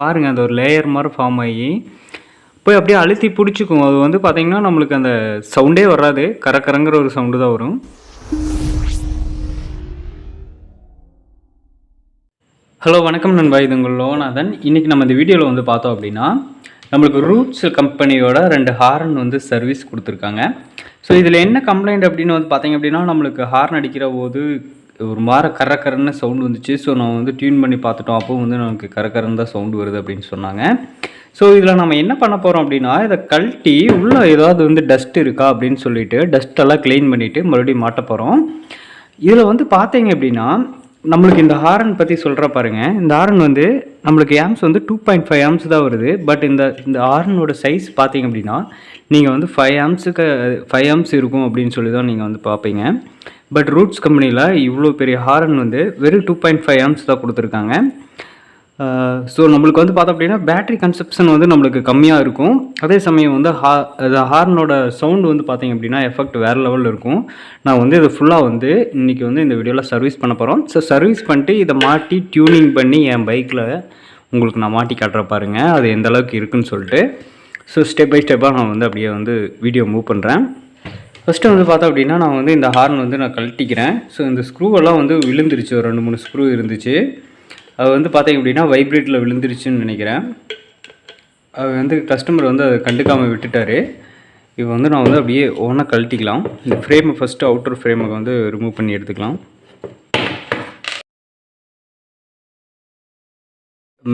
பாருங்கள் அந்த ஒரு லேயர் மாதிரி ஃபார்ம் ஆகி போய் அப்படியே அழுத்தி பிடிச்சிக்கும். அது வந்து பார்த்திங்கன்னா நம்மளுக்கு அந்த சவுண்டே வராது, கரக்கரங்கிற ஒரு சவுண்டு தான் வரும். ஹலோ வணக்கம் நண்பா, இது உங்கள் லோகநாதன். இன்றைக்கி நம்ம இந்த வீடியோவில் வந்து பார்த்தோம் அப்படின்னா நம்மளுக்கு ரூட்ஸ் கம்பெனியோட 2 ஹார்ன் வந்து சர்வீஸ் கொடுத்துருக்காங்க. ஸோ இதில் என்ன கம்ப்ளைண்ட் அப்படின்னு வந்து பார்த்திங்க அப்படின்னா, நம்மளுக்கு ஹார்ன் அடிக்கிற போது ஒரு மாதிரி கரக்கரன்னு சவுண்டு வந்துச்சு. ஸோ நம்ம வந்து டியூன் பண்ணி பார்த்துட்டோம், அப்போ வந்து நமக்கு கரக்கரன்னு தான் சவுண்டு வருது அப்படின்னு சொன்னாங்க. ஸோ இதில் நம்ம என்ன பண்ண போகிறோம் அப்படின்னா, இதை கழட்டி உள்ளே ஏதாவது வந்து டஸ்ட் இருக்கா அப்படின்னு சொல்லிட்டு டஸ்ட்டெல்லாம் க்ளீன் பண்ணிவிட்டு மறுபடியும் மாட்ட போகிறோம். இதில் வந்து பார்த்தீங்க அப்படின்னா நம்மளுக்கு இந்த ஹாரன் பற்றி சொல்கிற பாருங்கள். இந்த ஹாரன் வந்து நம்மளுக்கு ஆம்ஸ் வந்து 2.5 ஆம்ஸ் தான் வருது. பட் இந்த ஹாரனோட சைஸ் பார்த்தீங்க அப்படின்னா நீங்கள் வந்து 5 ஆம்ஸ் இருக்கும் அப்படின்னு சொல்லி தான் நீங்கள் வந்து பார்ப்பீங்க. பட் ரூட்ஸ் கம்பெனியில் இவ்வளோ பெரிய ஹாரன் வந்து வெறும் 2.5 ஆம்ஸ் தான் கொடுத்துருக்காங்க. ஸோ நம்மளுக்கு வந்து பார்த்தோம் அப்படின்னா பேட்ரி கன்சப்ஷன் வந்து நம்மளுக்கு கம்மியாக இருக்கும். அதே சமயம் வந்து ஹார்னோட சவுண்டு வந்து பார்த்திங்க அப்படின்னா எஃபெக்ட் வேறு லெவலில் இருக்கும். நான் வந்து இதை ஃபுல்லாக வந்து இன்றைக்கி வந்து இந்த வீடியோவில் சர்வீஸ் பண்ண போகிறோம். ஸோ சர்வீஸ் பண்ணிட்டு இதை மாட்டி டியூனிங் பண்ணி என் பைக்கில் உங்களுக்கு நான் மாட்டி காட்டுற பாருங்கள் அது எந்த அளவுக்கு இருக்குதுன்னு சொல்லிட்டு. ஸோ ஸ்டெப் பை ஸ்டெப்பாக நான் வந்து அப்படியே வந்து வீடியோ மூவ் பண்ணுறேன். ஃபஸ்ட்டு வந்து பார்த்தோம் அப்படின்னா நான் வந்து இந்த ஹார்ன் வந்து நான் கழட்டிக்கிறேன். ஸோ இந்த ஸ்க்ரூவெல்லாம் வந்து விழுந்துருச்சு, ஒரு 2-3 ஸ்க்ரூ இருந்துச்சு. அது வந்து பார்த்திங்க அப்படின்னா வைப்ரேட்டில் விழுந்துருச்சுன்னு நினைக்கிறேன். அது வந்து கஸ்டமர் வந்து அதை கண்டுக்காமல் விட்டுட்டார். இப்போ வந்து நான் வந்து அப்படியே ஒவ்வொன்றா கழட்டிக்கலாம். இந்த ஃப்ரேமை ஃபஸ்ட்டு அவுட்டர் ஃப்ரேமை வந்து ரிமூவ் பண்ணி எடுத்துக்கலாம்.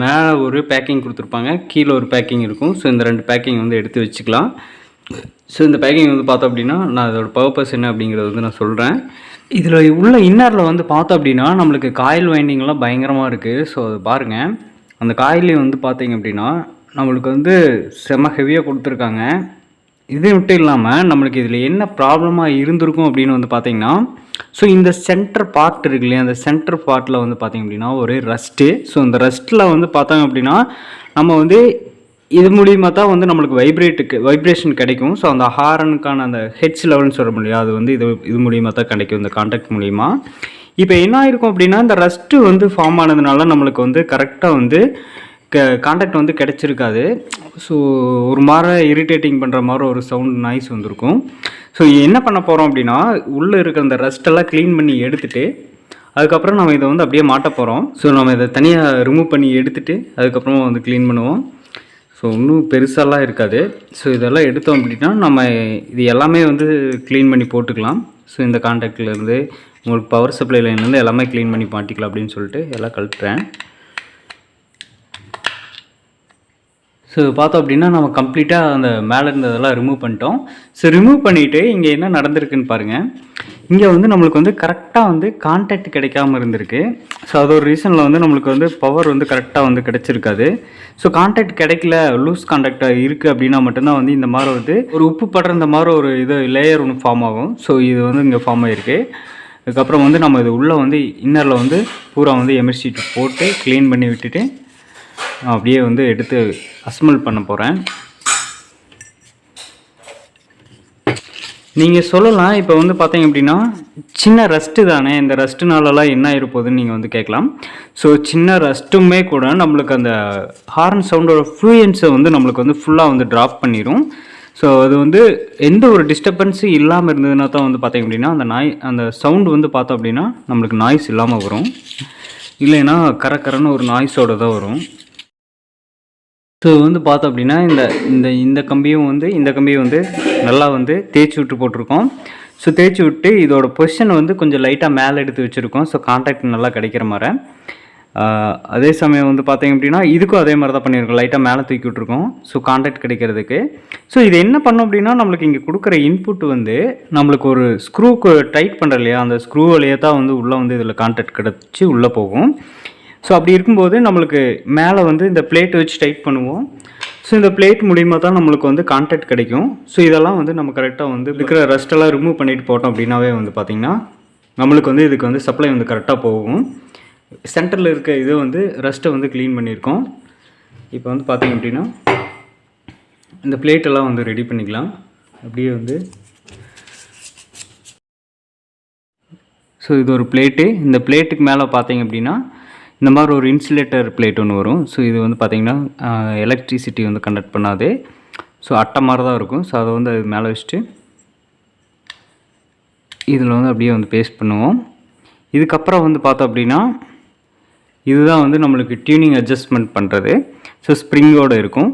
மேலே ஒரு பேக்கிங் கொடுத்துருப்பாங்க, கீழே ஒரு பேக்கிங் இருக்கும். ஸோ இந்த 2 பேக்கிங் வந்து எடுத்து வச்சுக்கலாம். ஸோ இந்த பேக்கிங் வந்து பார்த்தோம் அப்படின்னா நான் அதோட பர்பஸ் என்ன அப்படிங்கிறத வந்து நான் சொல்கிறேன். இதில் உள்ள இன்னரில் வந்து பார்த்தோம் அப்படின்னா நம்மளுக்கு காயில் வைண்டிங்லாம் பயங்கரமாக இருக்குது. ஸோ அது பாருங்கள், அந்த காயிலையும் வந்து பார்த்திங்க அப்படின்னா நம்மளுக்கு வந்து செம ஹெவியாக கொடுத்துருக்காங்க. இது மட்டும் இல்லாமல் நம்மளுக்கு இதில் என்ன ப்ராப்ளமாக இருந்திருக்கும் அப்படின்னு வந்து பார்த்திங்கன்னா, ஸோ இந்த சென்டர் பார்ட் இருக்கு இல்லையா, அந்த சென்டர் பார்ட்டில் வந்து பார்த்திங்க அப்படின்னா ஒரு ரஸ்ட்டு. ஸோ இந்த ரஸ்ட்டில் வந்து பார்த்தாங்க அப்படின்னா நம்ம வந்து இது மூலிமா தான் வந்து நம்மளுக்கு வைப்ரேஷன் கிடைக்கும். ஸோ அந்த ஹாரனுக்கான அந்த ஹெட்ஸ் லெவல்னு சொல்ல முடியாது, அது வந்து இது மூலிமா தான் கிடைக்கும், இந்த கான்டாக்ட் மூலிமா. இப்போ என்ன ஆயிருக்கும் அப்படின்னா இந்த ரஸ்ட்டு வந்து ஃபார்ம் ஆனதுனால நம்மளுக்கு வந்து கரெக்டாக வந்து கான்டாக்ட் வந்து கிடச்சிருக்காது. ஸோ ஒரு மாதிரி இரிட்டேட்டிங் பண்ணுற மாதிரி ஒரு சவுண்ட் நாய்ஸ் வந்திருக்கும். ஸோ என்ன பண்ண போகிறோம் அப்படின்னா உள்ளே இருக்கிற அந்த ரஸ்ட்டெல்லாம் க்ளீன் பண்ணி எடுத்துகிட்டு அதுக்கப்புறம் நம்ம இதை வந்து அப்படியே மாட்ட போகிறோம். ஸோ நம்ம இதை தனியாக ரிமூவ் பண்ணி எடுத்துகிட்டு அதுக்கப்புறமா வந்து க்ளீன் பண்ணுவோம். ஸோ இன்னும் பெருசாலாம் இருக்காது. ஸோ இதெல்லாம் எடுத்தோம் அப்படின்னா நம்ம இது எல்லாமே வந்து க்ளீன் பண்ணி போட்டுக்கலாம். ஸோ இந்த கான்டாக்ட்லேருந்து உங்களுக்கு பவர் சப்ளை லைன்லேருந்து எல்லாமே க்ளீன் பண்ணி மாட்டிக்கலாம் அப்படின்னு சொல்லிட்டு எல்லாம் கழட்டுறேன். ஸோ பார்த்தோம் அப்படின்னா நம்ம கம்ப்ளீட்டாக அந்த மேலே இருந்ததெல்லாம் ரிமூவ் பண்ணிட்டோம். ஸோ ரிமூவ் பண்ணிவிட்டு இங்கே என்ன நடந்திருக்குன்னு பாருங்கள். இங்கே வந்து நம்மளுக்கு வந்து கரெக்டாக வந்து கான்டாக்ட் கிடைக்காமல் இருந்திருக்கு. ஸோ அது ஒரு ரீசனில் வந்து நம்மளுக்கு வந்து பவர் வந்து கரெக்டாக வந்து கிடச்சிருக்காது. ஸோ கான்டாக்ட் கிடைக்கல, லூஸ் கான்டாக்டாக இருக்குது அப்படின்னா மட்டும்தான் வந்து இந்த மாதிரி வந்து ஒரு உப்பு படுற இந்த மாதிரி ஒரு லேயர் ஒன்று ஃபார்ம் ஆகும். ஸோ இது வந்து இங்கே ஃபார்ம் ஆகிருக்கு. அதுக்கப்புறம் வந்து நம்ம இது உள்ளே வந்து இன்னரில் வந்து பூரா வந்து எம்எஸ் ஷீட் போட்டு க்ளீன் பண்ணி விட்டுட்டு அப்படியே வந்து எடுத்து அசம்பிள் பண்ண போகிறேன். நீங்கள் சொல்லலாம், இப்போ வந்து பார்த்தீங்க அப்படின்னா சின்ன ரஸ்ட்டு தானே, இந்த ரஸ்ட்டுனாலலாம் என்ன இருப்போதுன்னு நீங்கள் வந்து கேட்கலாம். ஸோ சின்ன ரஸ்ட்டுமே கூட நம்மளுக்கு அந்த ஹார்ன் சவுண்டோட ஃப்ளூயன்ஸை வந்து நம்மளுக்கு வந்து ஃபுல்லாக வந்து ட்ராப் பண்ணிடும். ஸோ அது வந்து எந்த ஒரு டிஸ்டர்பன்ஸும் இல்லாமல் இருந்ததுன்னா தான் வந்து பார்த்திங்க அப்படின்னா அந்த சவுண்டு வந்து பார்த்தோம் அப்படின்னா நம்மளுக்கு நாய்ஸ் இல்லாமல் வரும். இல்லைன்னா கரக்கரன்னு ஒரு நாய்ஸோடு தான் வரும். ஸோ வந்து பார்த்தோம் அப்படின்னா இந்த கம்பியும் வந்து நல்லா வந்து தேய்ச்சி விட்டு போட்டிருக்கோம். ஸோ தேய்ச்சி விட்டு இதோட பொசிஷன் வந்து கொஞ்சம் லைட்டாக மேலே எடுத்து வச்சுருக்கோம். ஸோ கான்டாக்ட் நல்லா கிடைக்கிற மாதிரி. அதே சமயம் வந்து பார்த்திங்க அப்படின்னா இதுக்கும் அதே மாதிரி தான் பண்ணியிருக்கோம், லைட்டாக மேலே தூக்கி விட்ருக்கோம். ஸோ கான்டாக்ட் கிடைக்கிறதுக்கு. ஸோ இது என்ன பண்ணோம் அப்படின்னா நம்மளுக்கு இங்கே கொடுக்குற இன்புட் வந்து நம்மளுக்கு ஒரு ஸ்க்ரூக்கு டைட் பண்ணுற இல்லையா, அந்த ஸ்க்ரூ வழியாக தான் வந்து உள்ளே வந்து இதில் கான்டாக்ட் கிடச்சி உள்ளே போகும். ஸோ அப்படி இருக்கும்போது நம்மளுக்கு மேலே வந்து இந்த பிளேட் வச்சு டைட் பண்ணுவோம். ஸோ இந்த பிளேட் மூலிமா தான் நம்மளுக்கு வந்து கான்டாக்ட் கிடைக்கும். ஸோ இதெல்லாம் வந்து நம்ம கரெக்டாக வந்து இருக்கிற ரஸ்ட்டெல்லாம் ரிமூவ் பண்ணிட்டு போட்டோம் அப்படின்னாவே வந்து பார்த்திங்கன்னா நம்மளுக்கு வந்து இதுக்கு வந்து சப்ளை வந்து கரெக்டாக போகும். சென்டரில் இருக்க இது வந்து ரஸ்ட்டை வந்து க்ளீன் பண்ணியிருக்கோம். இப்போ வந்து பார்த்திங்க அப்படின்னா இந்த பிளேட்டெல்லாம் வந்து ரெடி பண்ணிக்கலாம். அப்படியே வந்து ஸோ இது ஒரு பிளேட்டு. இந்த பிளேட்டுக்கு மேலே பார்த்திங்க அப்படின்னா இந்த மாதிரி ஒரு இன்சுலேட்டர் பிளேட் ஒன்று வரும். ஸோ இது வந்து பார்த்திங்கன்னா எலக்ட்ரிசிட்டி வந்து கண்டக்ட் பண்ணாது. ஸோ அட்டை மாதிரி தான் இருக்கும். ஸோ அதை வந்து அது மேலே வச்சுட்டு இதில் வந்து அப்படியே வந்து பேஸ்ட் பண்ணுவோம். இதுக்கப்புறம் வந்து பார்த்தோம் அப்படின்னா இதுதான் வந்து நம்மளுக்கு டியூனிங் அட்ஜஸ்ட்மெண்ட் பண்ணுறது. ஸோ ஸ்ப்ரிங்கோடு இருக்கும்.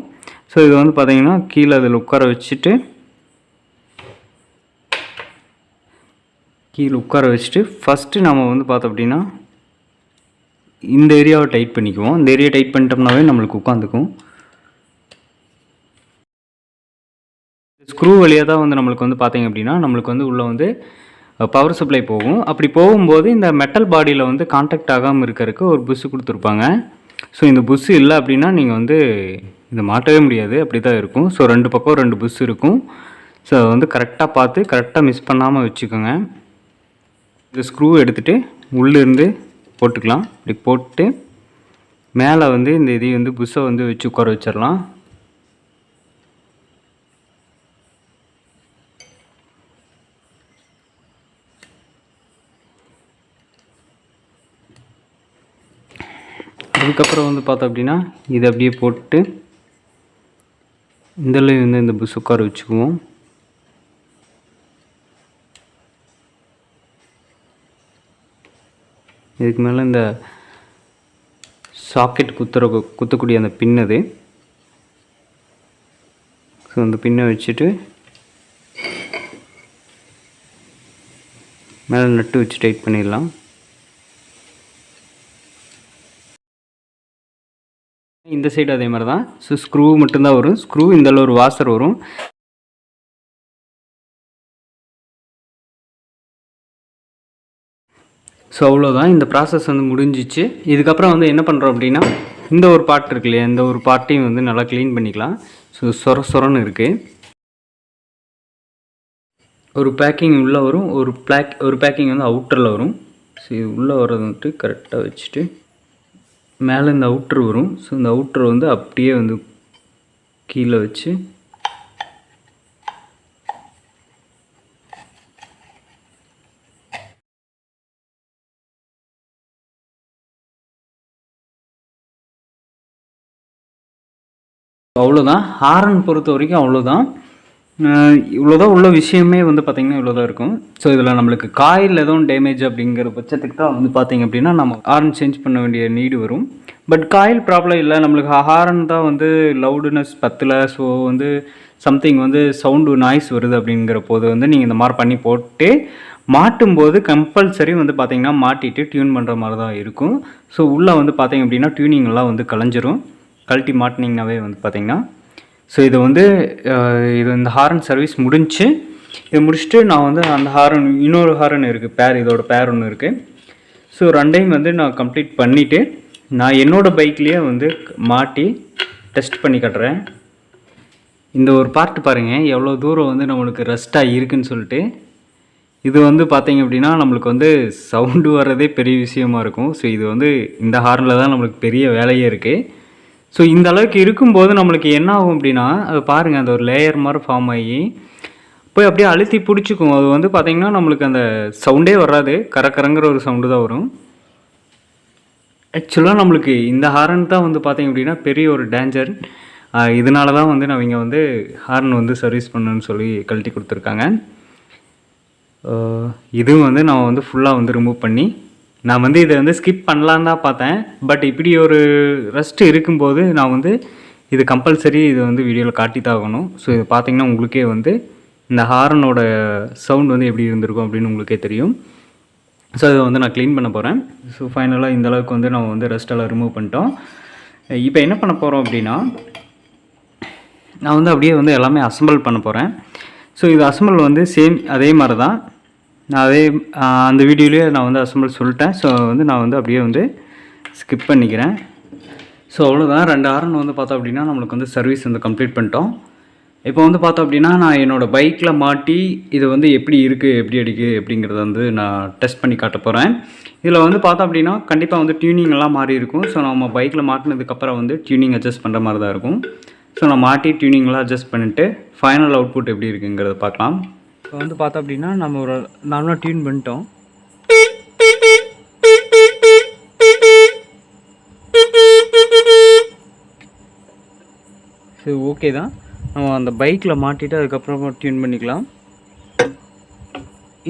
ஸோ இது வந்து பார்த்திங்கன்னா கீழே அதில் உட்கார வச்சுட்டு ஃபஸ்ட்டு நம்ம வந்து பார்த்தோம் அப்படின்னா இந்த ஏரியாவை டைட் பண்ணிக்குவோம். இந்த ஏரியா டைட் பண்ணிட்டோம்னாவே நம்மளுக்கு உட்காந்துக்கும். ஸ்க்ரூ வழியாக தான் வந்து நம்மளுக்கு வந்து பார்த்திங்க அப்படின்னா நம்மளுக்கு வந்து உள்ளே வந்து பவர் சப்ளை போகும். அப்படி போகும்போது இந்த மெட்டல் பாடியில் வந்து கான்டாக்ட் ஆகாமல் இருக்கிறதுக்கு ஒரு புஷ்ஷு கொடுத்துருப்பாங்க. ஸோ இந்த புஷ்ஷு இல்லை அப்படின்னா நீங்கள் வந்து இதை மாட்டவே முடியாது. அப்படி தான் இருக்கும். ஸோ 2 பக்கம் 2 புஷ் இருக்கும். ஸோ அதை வந்து கரெக்டாக பார்த்து கரெக்டாக மிஸ் பண்ணாமல் வச்சுக்கோங்க. இந்த ஸ்க்ரூ எடுத்துகிட்டு உள்ளேருந்து போட்டுக்கலாம். இப்படி போட்டு மேலே வந்து இந்த இதையும் வந்து புஷ்ஷை வந்து வச்சு உட்கார வச்சிடலாம். அதுக்கப்புறம் வந்து பார்த்தோம் அப்படின்னா இதை அப்படியே போட்டு இதில் வந்து இந்த புஷ் உட்கார வச்சுக்குவோம். இதுக்கு மேலே இந்த சாக்கெட் குத்தக்கூடிய அந்த பின் அது. ஸோ அந்த பின்னை வச்சுட்டு மேலே நட்டு வச்சு டைட் பண்ணிடலாம். இந்த சைடு அதே மாதிரி தான். ஸோ ஸ்க்ரூ மட்டும்தான் வரும். ஸ்க்ரூ இதில் ஒரு வாசர் வரும். ஸோ அவ்வளோதான். இந்த ப்ராசஸ் வந்து முடிஞ்சிச்சு. இதுக்கப்புறம் வந்து என்ன பண்ணுறோம் அப்படின்னா இந்த ஒரு பார்ட் இருக்கு இல்லையா, இந்த ஒரு பார்ட்டையும் வந்து நல்லா க்ளீன் பண்ணிக்கலாம். ஸோ சொரன்னு இருக்குது. ஒரு பேக்கிங் உள்ளே வரும், ஒரு பேக்கிங் வந்து அவுட்டரில் வரும். ஸோ இது உள்ளே வர்றது வந்துட்டு கரெக்டாக வச்சுட்டு மேலே இந்த அவுட்ரு வரும். ஸோ இந்த அவுட்ரு வந்து அப்படியே வந்து கீழே வச்சு அவ்வளோதான். ஹாரன் பொறுத்த வரைக்கும் அவ்வளோதான். இவ்வளோதான் உள்ள விஷயமே வந்து பார்த்திங்கன்னா இவ்வளோதான் இருக்கும். ஸோ இதில் நம்மளுக்கு காயில் எதுவும் டேமேஜ் அப்படிங்கிற பட்சத்துக்கு தான் வந்து பார்த்திங்க அப்படின்னா நம்ம ஹாரன் சேஞ்ச் பண்ண வேண்டிய நீடு வரும். பட் காயில் ப்ராப்ளம் இல்லை. நம்மளுக்கு ஹாரன் தான் வந்து லவுடுனஸ் பத்தலை. ஸோ வந்து சம்திங் வந்து சவுண்டு நாய்ஸ் வருது அப்படிங்கிற போது வந்து நீங்கள் இந்த மாதிரி பண்ணி போட்டு மாட்டும்போது கம்பல்சரி வந்து பார்த்திங்கன்னா மாட்டிட்டு டியூன் பண்ணுற மாதிரி தான் இருக்கும். ஸோ உள்ளே வந்து பார்த்திங்க அப்படின்னா டியூனிங்லாம் வந்து கலைஞ்சிரும். கழட்டி மாட்டினீங்கனாவே வந்து பார்த்திங்கன்னா. ஸோ இது வந்து இந்த ஹாரன் சர்வீஸ் முடிஞ்சு. இதை முடிச்சுட்டு நான் வந்து அந்த ஹாரன் இன்னொரு ஹாரன் இருக்குது, இதோட பேர் ஒன்று இருக்குது. ஸோ 2டைம் வந்து நான் கம்ப்ளீட் பண்ணிவிட்டு நான் என்னோடய பைக்லேயே வந்து மாட்டி டெஸ்ட் பண்ணி கட்டுறேன். இந்த ஒரு பார்ட் பாருங்கள் எவ்வளோ தூரம் வந்து நம்மளுக்கு ரெஸ்ட்டாக இருக்குதுன்னு சொல்லிட்டு. இது வந்து பார்த்திங்க அப்படின்னா நம்மளுக்கு வந்து சவுண்டு வர்றதே பெரிய விஷயமா இருக்கும். ஸோ இது வந்து இந்த ஹார்னில் தான் நம்மளுக்கு பெரிய வேலையே இருக்குது. ஸோ இந்த அளவுக்கு இருக்கும்போது நம்மளுக்கு என்ன ஆகும் அப்படின்னா அது பாருங்கள், அந்த ஒரு லேயர் மாதிரி ஃபார்ம் ஆகி போய் அப்படியே அழுத்தி பிடிச்சிக்கும். அது வந்து பார்த்திங்கன்னா நம்மளுக்கு அந்த சவுண்டே வராது, கரங்கிற ஒரு சவுண்டு தான் வரும். ஆக்சுவலாக நம்மளுக்கு இந்த ஹாரன் தான் வந்து பார்த்திங்க அப்படின்னா பெரிய ஒரு டேஞ்சர். இதனால தான் வந்து நான் இங்கே வந்து ஹார்ன் வந்து சர்வீஸ் பண்ணணுன்னு சொல்லி கழட்டி கொடுத்துருக்காங்க. இதுவும் வந்து நான் வந்து ஃபுல்லாக வந்து ரிமூவ் பண்ணி நான் வந்து இதை வந்து ஸ்கிப் பண்ணலான்னு தான் பார்த்தேன். பட் இப்படி ஒரு ரெஸ்ட்டு இருக்கும்போது நான் வந்து இது கம்பல்சரி இது வந்து வீடியோவில் காட்டி தான் ஆகணும். ஸோ இது பார்த்திங்கன்னா உங்களுக்கே வந்து இந்த ஹாரனோட சவுண்ட் வந்து எப்படி இருந்திருக்கும் அப்படின்னு உங்களுக்கே தெரியும். ஸோ இதை வந்து நான் க்ளீன் பண்ண போகிறேன். ஸோ ஃபைனலாக இந்த அளவுக்கு வந்து நம்ம வந்து ரெஸ்ட்டெல்லாம் ரிமூவ் பண்ணிட்டோம். இப்போ என்ன பண்ண போகிறோம் அப்படின்னா நான் வந்து அப்படியே வந்து எல்லாமே அசம்பிள் பண்ண போகிறேன். ஸோ இது அசம்பிள் வந்து சேம் அதே மாதிரி தான். நான் அந்த வீடியோலேயே நான் வந்து அசம்பிள் சொல்லிட்டேன். ஸோ வந்து நான் வந்து அப்படியே வந்து ஸ்கிப் பண்ணிக்கிறேன். ஸோ அவ்வளோதான். 2 ஹாரன் வந்து பார்த்தோம் அப்படின்னா நம்மளுக்கு வந்து சர்வீஸ் வந்து கம்ப்ளீட் பண்ணிட்டோம். இப்போ வந்து பார்த்தோம் அப்படின்னா நான் என்னோடய பைக்கில் மாட்டி இது வந்து எப்படி இருக்குது, எப்படி அடிக்குது அப்படிங்கிறத வந்து நான் டெஸ்ட் பண்ணி காட்ட போகிறேன். இதில் வந்து பார்த்தோம் அப்படின்னா கண்டிப்பாக வந்து டியூனிங்லாம் மாறி இருக்கும். ஸோ நம்ம பைக்கில் மாட்டினதுக்கப்புறம் வந்து டியூனிங் அட்ஜஸ்ட் பண்ணுற மாதிரி தான் இருக்கும். ஸோ நான் மாட்டி டியூனிங்லாம் அட்ஜஸ்ட் பண்ணிவிட்டு ஃபைனல் அவுட்புட் எப்படி இருக்குங்கிறத பார்க்கலாம். இப்போ வந்து பார்த்தோம் அப்படின்னா நம்ம ஒரு நார்மலாக டியூன் பண்ணிட்டோம். ஸோ ஓகே தான். நம்ம அந்த பைக்கில் மாட்டிட்டு அதுக்கப்புறமா டியூன் பண்ணிக்கலாம்.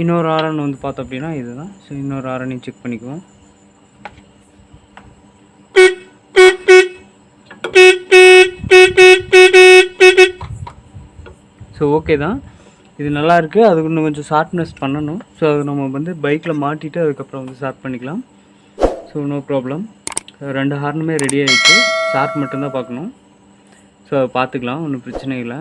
இன்னொரு ஹாரன் வந்து பார்த்தோம் அப்படின்னா இதுதான். ஸோ இன்னொரு ஹாரனையும் செக் பண்ணிக்குவோம். ஸோ ஓகே தான். இது நல்லா இருக்குது. அதுக்கு இன்னும் கொஞ்சம் ஷார்ப்னஸ் பண்ணணும். ஸோ அது நம்ம வந்து பைக்கில் மாட்டிட்டு அதுக்கப்புறம் வந்து ஷார்ப் பண்ணிக்கலாம். So no problem. 2 ஹார்னுமே ரெடி ஆகிடுச்சு. ஷார்ப் மட்டும்தான் பார்க்கணும். ஸோ அதை பார்த்துக்கலாம், ஒன்றும் பிரச்சனை இல்லை.